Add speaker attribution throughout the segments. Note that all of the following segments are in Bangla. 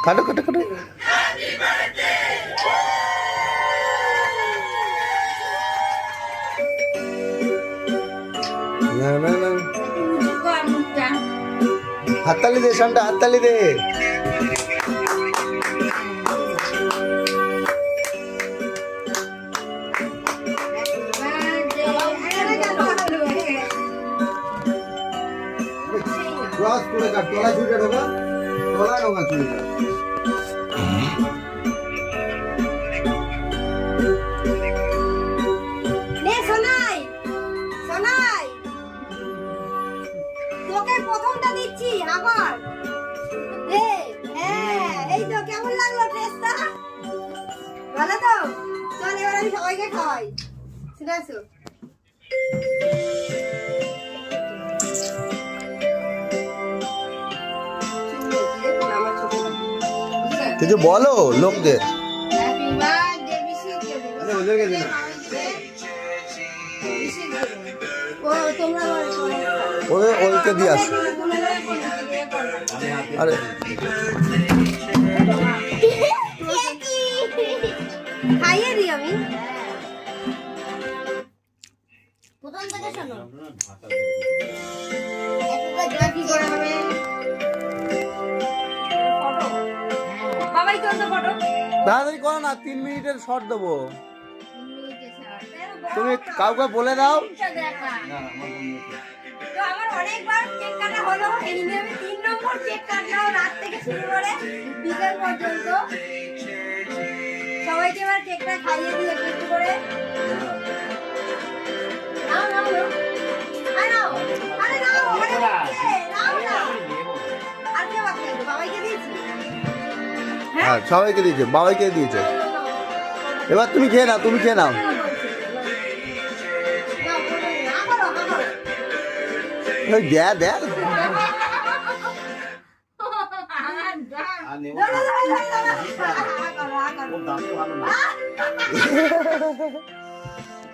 Speaker 1: কাটো কাটো কাটো। না না না, হাততালি দে শান্তা, হাততালি দে। ক্রস করে কাট, তোলা ছুটে ঢোকা, তোলা ঢোকা ছুটে।
Speaker 2: নে সোনাই, সোনাই তোকে প্রথমটা দিচ্ছি আবার। হ্যাঁ, এই তো কেমন লাগলো ড্রেসটা? ভালো তো? চল এবার আমি সবাইকে খাওয়াই। শুনে আসো।
Speaker 1: কিছু বলো লোকদের।
Speaker 2: হ্যাপি বার্থডে বিশিকে দে।
Speaker 1: ওদেরকে দিন।
Speaker 2: ও তোমরা
Speaker 1: ওইকে দিয়ে আসো। আরে
Speaker 2: খাইয়ে দিই আমি। প্রথম থেকে শোনো। এটা কি করে হবে? ফটো। বাবাই তো ফটো।
Speaker 1: তাড়াতাড়ি করো না, 3 মিনিটের শর্ট দেবো। তুমি কাউকে বলে দাও।
Speaker 2: তো আমার অনেকবার কেক কাটা হলো, এই নিয়ে আমি 3 নম্বর কেক কাটলাম রাত থেকে শুরু করে বিকেল পর্যন্ত। সবাইকে এবার কেকটা খাইয়ে দিয়ে একটু করে। নাও নাও নাও, আরে নাও, আরে নাও, আরে নাও না। আর কে বাকি আছে? বাবাইকে দিয়েছি।
Speaker 1: হ্যাঁ সবাইকে দিয়েছে, বাবাইকে দিয়েছে। এবার তুমি খেয়ে নাও, তুমি খেয়ে নাও। ওই দেখ দেখ।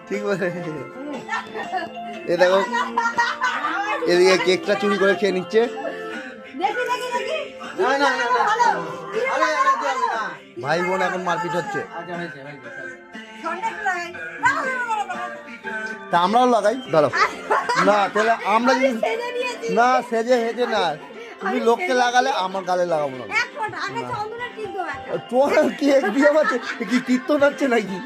Speaker 1: ঠিক বলে। এ দেখো, এদিকে কেকটা চুরি করে খেয়ে নিচ্ছে। না না না, ভাই বোন এখন মারপিট হচ্ছে। তা আমরাও লাগাই, ধরো না তাহলে আমরা যদি না সেজে হেজে না, তুমি লোককে লাগালে আমার গালে লাগাবো না। তোর কেক দিয়ে কি কীর্তন হচ্ছে নাকি?